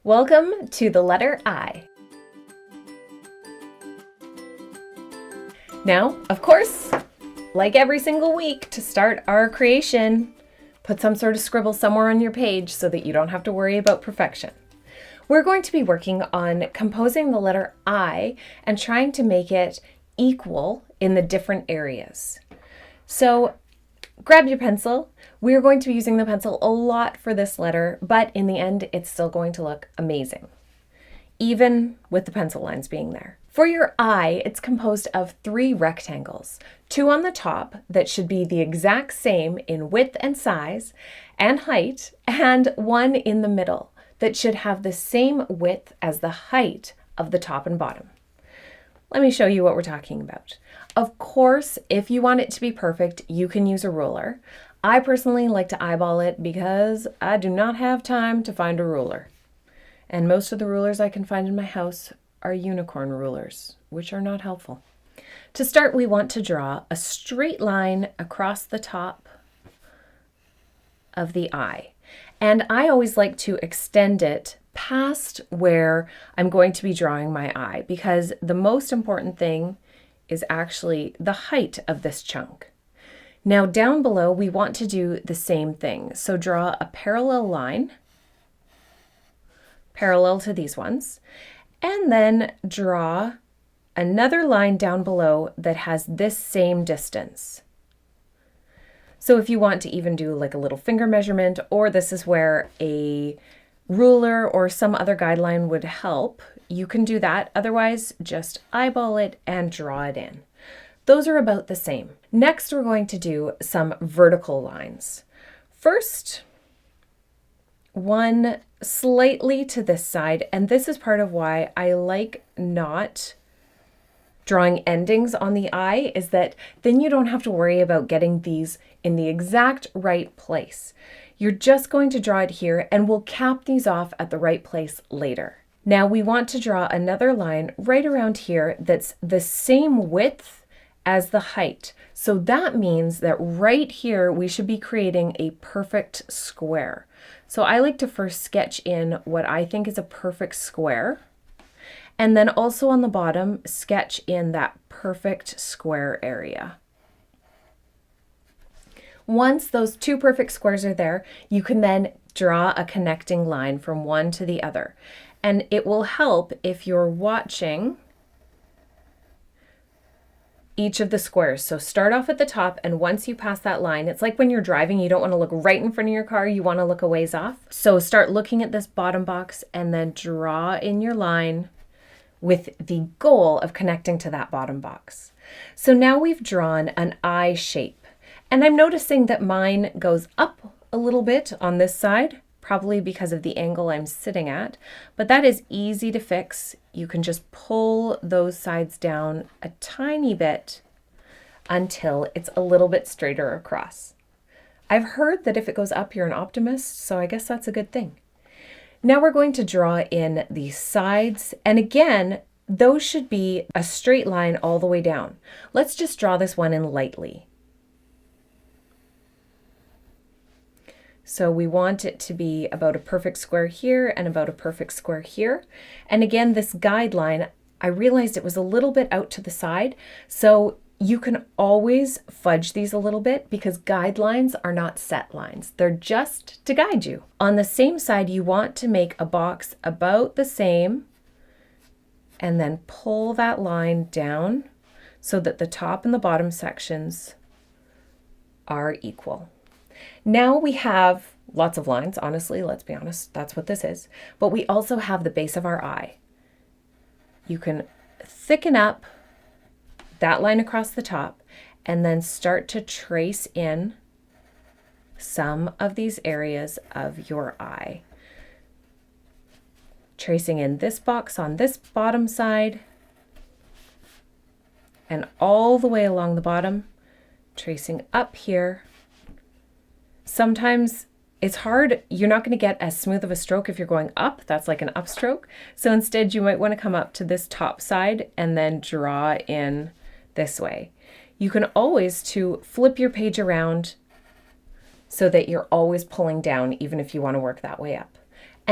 Welcome to the letter I. Now, of course, like every single week, to start our creation, put some sort of scribble somewhere on your page so that you don't have to worry about perfection. We're going to be working on composing the letter I and trying to make it equal in the different areas. So grab your pencil. We're going to be using the pencil a lot for this letter, but in the end, it's still going to look amazing, even with the pencil lines being there. For your I, it's composed of 3 rectangles, 2 on the top that should be the exact same in width and size and height, and 1 in the middle that should have the same width as the height of the top and bottom. Let me show you what we're talking about. Of course, if you want it to be perfect, you can use a ruler. I personally like to eyeball it because I do not have time to find a ruler. And most of the rulers I can find in my house are unicorn rulers, which are not helpful. To start, we want to draw a straight line across the top of the I. And I always like to extend it past where I'm going to be drawing my I, because the most important thing is actually the height of this chunk. Now down below, we want to do the same thing. So draw a parallel line, parallel to these ones, and then draw another line down below that has this same distance. So if you want to even do like a little finger measurement, or this is where a ruler or some other guideline would help, you can do that. Otherwise, just eyeball it and draw it in. Those are about the same. Next, we're going to do some vertical lines. First, one slightly to this side, and this is part of why I like not drawing endings on the I, is that then you don't have to worry about getting these in the exact right place. You're just going to draw it here, and we'll cap these off at the right place later. Now we want to draw another line right around here that's the same width as the height. So that means that right here we should be creating a perfect square. So I like to first sketch in what I think is a perfect square, and then also on the bottom sketch in that perfect square area. Once those 2 perfect squares are there, you can then draw a connecting line from one to the other. And it will help if you're watching each of the squares. So start off at the top, and once you pass that line, it's like when you're driving, you don't want to look right in front of your car, you want to look a ways off. So start looking at this bottom box and then draw in your line with the goal of connecting to that bottom box. So now we've drawn an I shape. And I'm noticing that mine goes up a little bit on this side, probably because of the angle I'm sitting at, but that is easy to fix. You can just pull those sides down a tiny bit until it's a little bit straighter across. I've heard that if it goes up, you're an optimist, so I guess that's a good thing. Now we're going to draw in the sides, and again, those should be a straight line all the way down. Let's just draw this one in lightly. So we want it to be about a perfect square here and about a perfect square here. And again, this guideline, I realized it was a little bit out to the side. So you can always fudge these a little bit because guidelines are not set lines. They're just to guide you. On the same side, you want to make a box about the same and then pull that line down so that the top and the bottom sections are equal. Now we have lots of lines, honestly, let's be honest, that's what this is. But we also have the base of our I. You can thicken up that line across the top and then start to trace in some of these areas of your I. Tracing in this box on this bottom side and all the way along the bottom, tracing up here. Sometimes it's hard. You're not going to get as smooth of a stroke if you're going up. That's like an upstroke. So instead you might want to come up to this top side and then draw in this way. You can always to flip your page around so that you're always pulling down, even if you want to work that way up.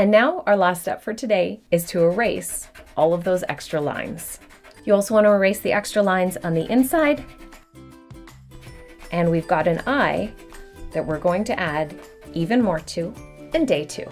And now our last step for today is to erase all of those extra lines. You also want to erase the extra lines on the inside. And we've got an I that we're going to add even more to in day 2.